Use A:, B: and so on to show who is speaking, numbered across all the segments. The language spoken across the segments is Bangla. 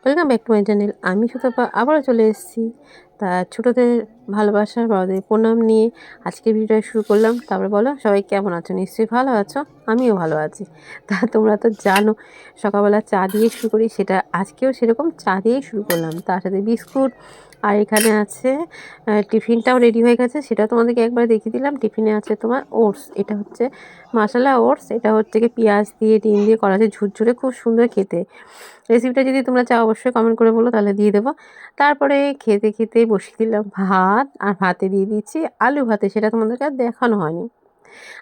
A: Welcome back to my channel. আমি সুতপা আবারও চলে এসেছি। তা ছোটোদের ভালোবাসা, বড়দের প্রণাম নিয়ে আজকে ভিডিওটা শুরু করলাম। তারপরে বলো সবাই কেমন আছো? নিশ্চয়ই ভালো আছো, আমিও ভালো আছি। তা তোমরা তো জানো সকালবেলা চা দিয়ে শুরু করি, সেটা আজকেও সেরকম চা দিয়েই শুরু করলাম। তার সাথে বিস্কুট, আর এখানে আছে টিফিনটাও রেডি হয়ে গেছে, সেটাও তোমাদেরকে একবার দেখিয়ে দিলাম। টিফিনে আছে তোমার ওটস, এটা হচ্ছে মশলা ওটস, এটা হচ্ছে কি পেঁয়াজ দিয়ে ডিম দিয়ে করা আছে, ঝুরঝুরে খুব সুন্দর খেতে। রেসিপিটা যদি তোমরা চাও অবশ্যই কমেন্ট করে বলো, তাহলে দিয়ে দেবো। তারপরে খেতে খেতে বসিয়ে দিলাম ভাত, আর ভাতে দিয়ে দিচ্ছি আলু ভাতে, সেটা তোমাদেরকে আর দেখানো হয়নি।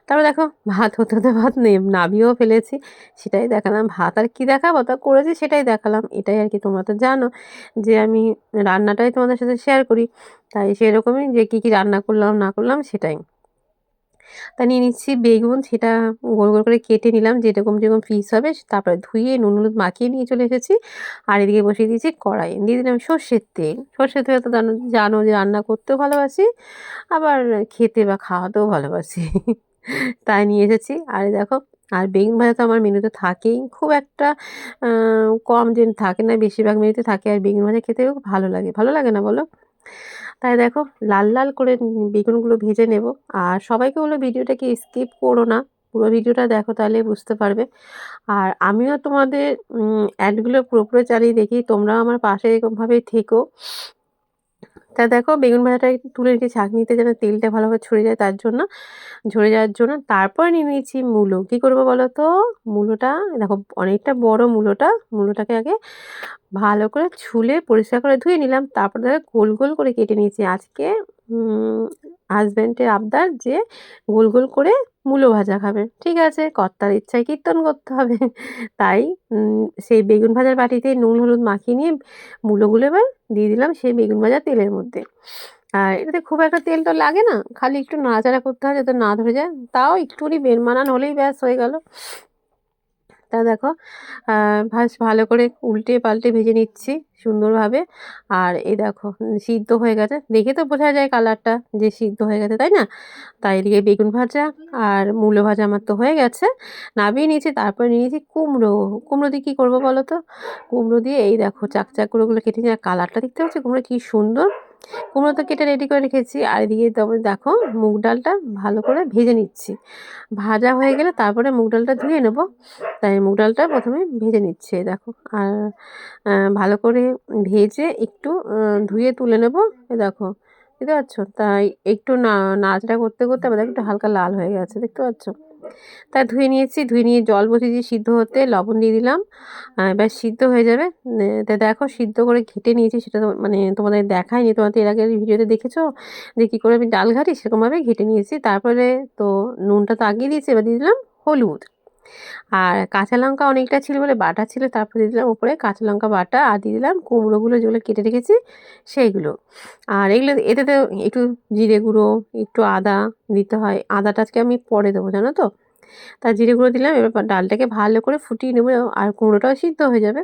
A: তারপর দেখো ভাত হতে হতে ভাত নাবিয়েও ফেলেছি, সেটাই দেখালাম। ভাত আর কি দেখাবো, তা করেছি সেটাই দেখালাম। এটাই আর কি, তোমরা তো জানো যে আমি রান্নাটাই তোমাদের সাথে শেয়ার করি, তাই সেরকমই যে কী কী রান্না করলাম না করলাম সেটাই। তা নিয়ে নিচ্ছি বেগুন, সেটা গোল গোল করে কেটে নিলাম যেরকম যেরকম পিস হবে, তারপরে ধুয়ে নুন হলুদ মাখিয়ে নিয়ে চলে এসেছি। আর এদিকে বসিয়ে দিয়েছি কড়াই, দিয়ে দিলাম সর্ষের তেল। সর্ষের তেল তো জানো জানো যে রান্না করতেও ভালোবাসি, আবার খেতে বা খাওয়াতেও ভালোবাসি। তাই নিয়ে এসেছি। আর এই দেখো, আর বেগুন ভাজা তো আমার মেনুতে থাকেই, খুব একটা কম দিন থাকে না, বেশিরভাগ মেনুতে থাকে। আর বেগুন ভাজা খেতেও ভালো লাগে, ভালো লাগে না বলো? তাই দেখো লাল লাল করে বেগুনগুলো ভেজে নেব। আর সবাইকে বলবো ভিডিওটাকে স্কিপ করো না, পুরো ভিডিওটা দেখো, তাহলে বুঝতে পারবে। আর আমিও তোমাদের অ্যাডগুলো পুরোপুরি চালিয়ে দেখি, তোমরাও আমার পাশে এরকমভাবেই থেকো। তা দেখো বেগুন ভাজাটা একটু তুলে রেখে ছাঁকনিতে যেন তেলটা ভালোভাবে ছড়ে যায়, তার জন্য ঝরে যাওয়ার জন্য। তারপরে নিয়ে নিয়েছি মূলো। কী করবো বলো তো? মূলোটা দেখো অনেকটা বড় মূলোটা, মূলোটাকে আগে ভালো করে ছুলে পরিষ্কার করে ধুয়ে নিলাম। তারপর দেখো গোল গোল করে কেটে নিয়েছি। আজকে হাজব্যান্ডের আবদার যে গোল গোল করে মূলো ভাজা খাবে। ঠিক আছে, কর্তার ইচ্ছায় কীর্তন করতে হবে। তাই সেই বেগুন ভাজার বাটিতে নুন হলুদ মাখিয়ে নিয়ে মূলোগুলো এবার দিয়ে দিলাম সেই বেগুন ভাজা তেলের মধ্যে। আর এটাতে খুব একটা তেল তো লাগে না, খালি একটু নাড়াচাড়া করতে হয় যাতে না ধরে যায়, তাও একটুখানি বেরমানান হলেই ব্যাস হয়ে গেল। তা দেখো ভালো করে উল্টে পাল্টে ভেজে নিচ্ছি সুন্দরভাবে। আর এই দেখো সিদ্ধ হয়ে গেছে, দেখে তো বোঝা যায় কালারটা যে সিদ্ধ হয়ে গেছে, তাই না? তাই এদিকে বেগুন ভাজা আর মূলো ভাজা আমার তো হয়ে গেছে, নামিয়ে নিয়েছি। তারপরে নিয়েছি কুমড়ো। কুমড়ো দিয়ে কী করবো বলো তো? কুমড়ো দিয়ে এই দেখো চাক চাক করে ওগুলো কেটে নিয়ে, আর কালারটা দেখতে পাচ্ছি কুমড়ো কী সুন্দর। কুমড়ো তো কেটে রেডি করে রেখেছি। আর এদিকে তবে দেখো মুগ ডালটা ভালো করে ভেজে নিচ্ছি। ভাজা হয়ে গেলে তারপরে মুগ ডালটা ধুয়ে নেব, তাই মুগ ডালটা প্রথমে ভেজে নিচ্ছি এই দেখো। আর ভালো করে ভেজে একটু ধুয়ে তুলে নেব। এই দেখো, বুঝতে পারছো? তাই একটু নাড়াচাড়া করতে করতে আবার দেখো একটু হালকা লাল হয়ে গেছে, দেখতে পাচ্ছ? তা ধুয়ে নিয়েছি, ধুয়ে নিয়ে জল বসিয়ে দিয়ে সিদ্ধ হতে লবণ দিয়ে দিলাম। ব্যাস সিদ্ধ হয়ে যাবে। তা দেখো সিদ্ধ করে ঘেঁটে নিয়েছি, সেটা তো মানে তোমাদের দেখাইনি, তোমরা তো এর আগের ভিডিওতে দেখেছো যে কী করে আমি ডাল ঘাঁটি, সেরকমভাবে ঘেঁটে নিয়েছি। তারপরে তো নুনটা তো আগিয়ে দিয়েছি, এবার দিয়ে দিলাম হলুদ। আর কাঁচা লঙ্কা অনেকটা ছিল বলে বাটা ছিল, তারপরে দিয়ে দিলাম উপরে কাঁচা লঙ্কা বাটা, আর দিয়ে দিলাম কুমড়োগুলো যেগুলো কেটে রেখেছি সেইগুলো। আর এগুলো এতে তো একটু জিরে গুঁড়ো, একটু আদা দিতে হয়। আদাটা আজকে আমি পরে দেবো, জানো তো? তা জিরে গুঁড়ো দিলাম। এবার ডালটাকে ভালো করে ফুটিয়ে নেবো, আর কুমড়োটাও সিদ্ধ হয়ে যাবে।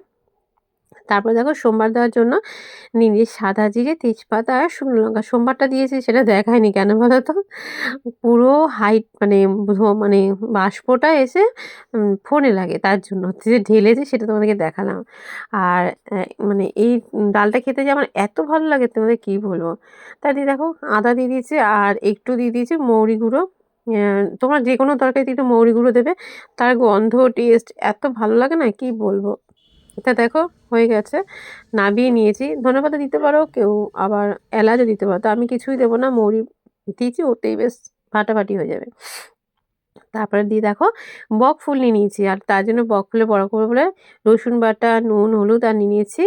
A: তারপরে দেখো সোমবার দেওয়ার জন্য নিয়ে নিয়েছি সাদা জিরে, তেজপাতা আর শুকনো লঙ্কা। সোমবারটা দিয়েছি সেটা দেখায়নি কেন বলো তো? পুরো হাইট মানে মানে বাষ্পটা এসে ফোনে লাগে, তার জন্য হচ্ছে যে ঢেলেছি সেটা তোমাদেরকে দেখালাম। আর মানে এই ডালটা খেতে যে আমার এত ভালো লাগে তোমাদের কী বলবো। তা দিয়ে দেখো আদা দিয়ে দিয়েছি, আর একটু দিয়ে দিয়েছি মৌরি গুঁড়ো। তোমরা যে কোনো তরকারিতে একটু মৌরি গুঁড়ো দেবে, তার গন্ধ টেস্ট এত ভালো লাগে না, কি বলবো। এটা দেখো হয়ে গেছে, নামিয়ে নিয়েছি। ধনেপাতা দিতে পারো কেউ, আবার এলাচও দিতে পারো। তো আমি কিছুই দেবো না, মৌরি দিয়েছি, ওতেই বেশ ফাটাফাটি হয়ে যাবে। তারপরে দিয়ে দেখো বক ফুল নিয়ে নিয়েছি, আর তার জন্য বক ফুলে বড় করে বলে রসুন বাটা, নুন হলুদ আর নিয়ে নিয়েছি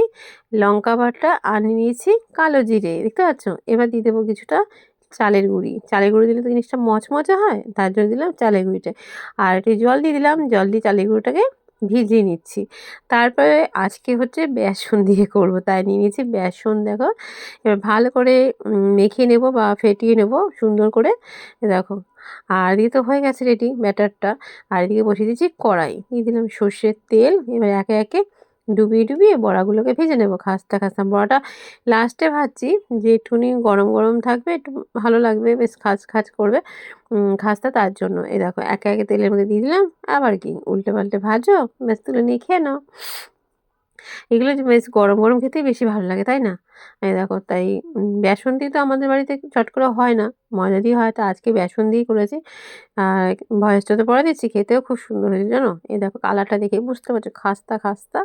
A: লঙ্কা বাটা, আর নিয়ে নিয়েছি কালো জিরে, দেখতে পাচ্ছ? এবার দিয়ে দেবো কিছুটা চালের গুঁড়ি। চালের গুঁড়ি দিলে তো জিনিসটা মচমচে হয়, তার জন্য দিলাম চালের গুঁড়িটা। আর একটু জল দিয়ে দিলাম, জল দিয়ে চালের গুঁড়োটাকে ভিজিয়ে নিচ্ছি। তারপরে আজকে হচ্ছে বেসন দিয়ে করব, তাই নিয়ে নিয়েছি বেসন। দেখো এবার ভালো করে মেখে নেব বা ফেটিয়ে নেব সুন্দর করে, দেখো। আর এদিকে তো হয়ে গেছে রেডি ব্যাটারটা। আর এদিকে বসিয়ে দিয়েছি কড়াই, দিয়ে দিলাম সর্ষের তেল। এবার একে একে ডুবিয়ে ডুবিয়ে বড়াগুলোকে ভেজে নেব খাস্তা খাস্তা। বড়াটা লাস্টে ভাজছি, যে একটুখানি গরম গরম থাকবে, একটু ভালো লাগবে, বেশ খাজ খাজ করবে খাস্তা, তার জন্য। এই দেখো একে একে তেলের মধ্যে দিয়ে দিলাম, আবার কি উল্টে পাল্টে ভাজো, ব্যাস তুলে নিয়ে খেয়ে নাও। এগুলো যে বেশ গরম গরম খেতেই বেশি ভালো লাগে, তাই না? এই দেখো, তাই বেসন দিয়ে তো আমাদের বাড়িতে চট করে হয় না, ময়দা দিয়ে হয়, তো আজকে বেসন দিয়েই করেছি। আর ভয়েসটা তো পরে দিচ্ছি, খেতেও খুব সুন্দর হয়েছে জানো। এই দেখো কালারটা দেখে বুঝতে পারছো, খাস্তা খাস্তা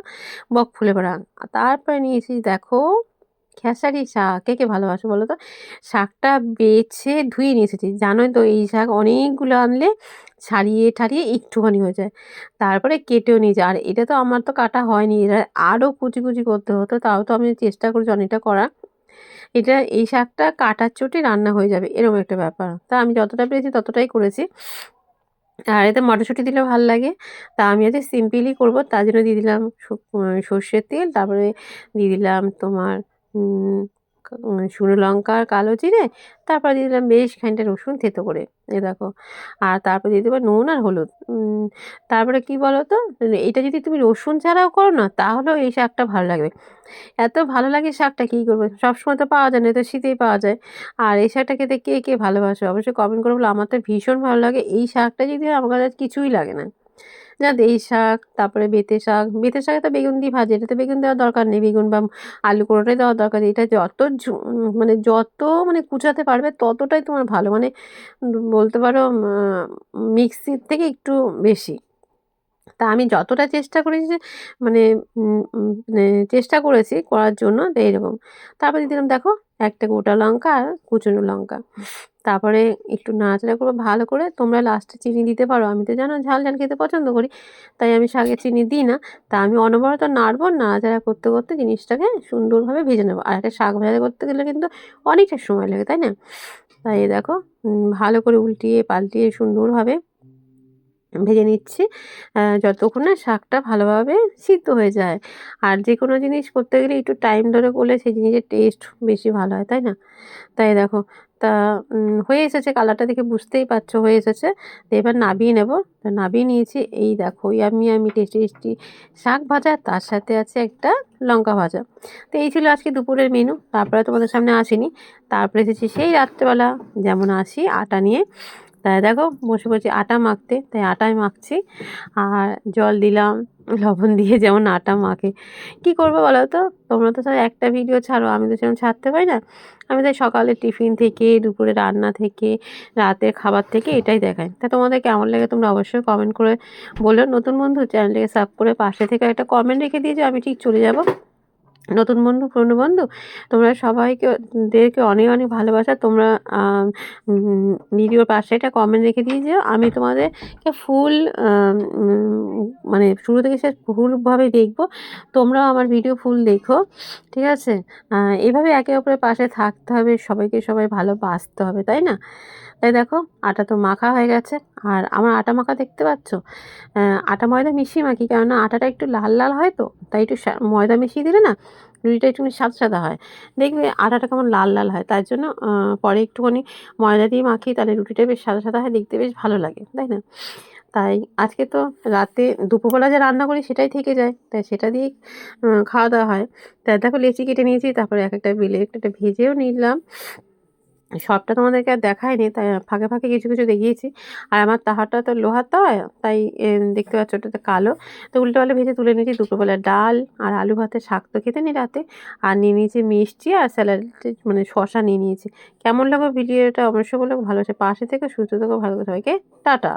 A: বক ফুলে বেড়াং। তারপরে নিয়েছি দেখো খেসারি শাক। কে কে ভালোবাসো বলো তো? শাকটা বেছে ধুয়ে নিয়ে এসেছি, জানোই তো এই শাক অনেকগুলো আনলে ছাড়িয়ে ঠাড়িয়ে একটুখানি হয়ে যায়। তারপরে কেটেও নিয়েছি, আর এটা তো আমার তো কাটা হয়নি, এটা আরও কুচি কুচি করতে হতো, তাও তো আমি চেষ্টা করেছি অনেকটা করা। এটা এই শাকটা কাটার চোটে রান্না হয়ে যাবে এরকম একটা ব্যাপার, তা আমি যতটা পেরেছি ততটাই করেছি। আর এতে মটরশুঁটি দিলে ভাল লাগে। তা আমি আজকে সিম্পলি করব, তার জন্য দিয়ে দিলাম সর্ষের তেল, তারপরে দিয়ে দিলাম তোমার শুকনো লঙ্কা আর কালো জিরে, তারপরে দিয়ে দিলাম বেশ খানিকটা রসুন থেতো করে, এই দেখো। আর তারপরে দিয়ে দেবো নুন আর হলুদ। তারপরে কি বলো তো, এটা যদি তুমি রসুন ছাড়াও করো না তাহলেও এই শাকটা ভালো লাগবে। এত ভালো লাগে শাকটা, কী করবো, সবসময় তো পাওয়া যায় না, তো শীতেই পাওয়া যায়। আর এই শাকটা খেতে কে কে ভালোবাসে অবশ্যই কমেন্ট করে বলো। আমার তো ভীষণ ভালো লাগে এই শাকটা, যদি হয় আমার কাছে আর কিছুই লাগে না। জানো তো, এই শাক, তারপরে বেঁতে শাক, বেঁতে শাকে তো বেগুন দিয়ে ভাজি, এটাতে বেগুন দেওয়ার দরকার নেই, বেগুন বা আলু কোনোটাই দেওয়ার দরকার নেই। এটা যত মানে যত মানে কুচাতে পারবে ততটাই তোমার ভালো, মানে বলতে পারো মিক্সির থেকে একটু বেশি। তা আমি যতটা চেষ্টা করেছি যে মানে মানে চেষ্টা করেছি করার জন্য, তো এইরকম। তারপরে দিয়ে দিলাম দেখো একটা গোটা লঙ্কা আর কুচনো লঙ্কা। তারপরে একটু নাড়াচাড়া করবো ভালো করে। তোমরা লাস্টে চিনি দিতে পারো, আমি তো জানো ঝাল ঝাল খেতে পছন্দ করি, তাই আমি শাকে চিনি দিই না। তা আমি অনবরত নাড়বো, নাড়াচাড়া করতে করতে জিনিসটাকে সুন্দরভাবে ভেজে নেবো। আর একটা শাক ভাজা করতে গেলে কিন্তু অনেকটা সময় লাগে, তাই না? তাই এই দেখো ভালো করে উল্টিয়ে পাল্টিয়ে সুন্দরভাবে ভেজে নিচ্ছি, যতক্ষণ না শাকটা ভালোভাবে সিদ্ধ হয়ে যায়। আর যে কোনো জিনিস করতে গেলে একটু টাইম ধরে করলে সেই জিনিসের টেস্ট বেশি ভালো হয়, তাই না? তাই দেখো, তা হয়ে এসেছে, কালারটা দেখে বুঝতেই পারছো হয়ে এসেছে। তো এবার নাবিয়ে নেব। তো নাবিয়ে নিয়েছি, এই দেখো ইয়াম্মি টেস্টি টেস্টি শাক ভাজা, তার সাথে আছে একটা লঙ্কা ভাজা। তো এই ছিল আজকে দুপুরের মেনু। তারপরে তোমাদের সামনে আসিনি, তারপরে এসেছি সেই রাত্রেবেলা যেমন আসি আটা নিয়ে। তাই দেখো বসে পড়েছি আটা মাখতে, তাই আটাই মাখছি। আর জল দিলাম লবণ দিয়ে, যেমন আটা মাখে। কী করবো বলো তো, তোমরা তো সব একটা ভিডিও ছাড়ো, আমি তো সেরকম ছাড়তে পারি না। আমি তাই সকালের টিফিন থেকে দুপুরে রান্না থেকে রাতের খাবার থেকে এটাই দেখাই। তা তোমাদের কেমন লাগে তোমরা অবশ্যই কমেন্ট করে বলো। নতুন বন্ধু চ্যানেলটাকে সাবস্ক্রাইব করে পাশে থেকে একটা কমেন্ট রেখে দিয়ে যে আমি ঠিক চলে যাব। নতুন বন্ধু, পুরনো বন্ধু, তোমরা সবাইকে দেরকে অনেক অনেক ভালোবাসা। তোমরা ভিডিওর পাশে একটা কমেন্ট রেখে দিয়ে যেও, আমি তোমাদেরকে ফুল মানে শুরু থেকে শেষ ফুলভাবে দেখবো। তোমরাও আমার ভিডিও ফুল দেখো, ঠিক আছে? এভাবে একে অপরের পাশে থাকতে হবে, সবাইকে সবাই ভালোবাসতে হবে, তাই না? তাই দেখো আটা তো মাখা হয়ে গেছে। আর আমার আটা মাখা দেখতে পাচ্ছ, আটা ময়দা মিশিয়ে মাখি, কেননা আটাটা একটু লাল লাল হয়, তো তাই একটু ময়দা মিশিয়ে দিলে না রুটিটা একটুখানি সাদা সাদা হয়, দেখবে আটাটা কেমন লাল লাল হয়। তার জন্য পরে একটুখানি ময়দা দিয়ে মাখি, তাহলে রুটিটা বেশ সাদা সাদা হয়, দেখতে বেশ ভালো লাগে, তাই না? তাই আজকে তো রাতে দুপুরবেলা যা রান্না করি সেটাই থেকে যায়, তাই সেটা দিয়েই খাওয়া দাওয়া হয়। তাই দেখো লেচি কেটে নিয়েছি, তারপরে এক একটা বেলে একটা ভেজেও নিলাম। সবটা তোমাদেরকে আর দেখাইনি, তাই ফাঁকে ফাঁকে কিছু কিছু দেখিয়েছি। আর আমার তাহাটা তো লোহার তাওয়া, তাই দেখতে পাচ্ছ ওটাতে কালো। তো উল্টো পাল্টা ভেজে তুলে নিয়েছি। দুপুরবেলা ডাল আর আলু ভাতে, শাক তো খেতে নি রাতে। আর নিয়ে নিয়েছি মিষ্টি আর স্যালাড, মানে শসা নিয়ে নিয়েছি। কেমন লাগলো ভিডিওটা অবশ্যই বলো, ভালো আছে পাশে থেকে সুস্থ থেকো, ভালো থেকো সবাইকে টাটা।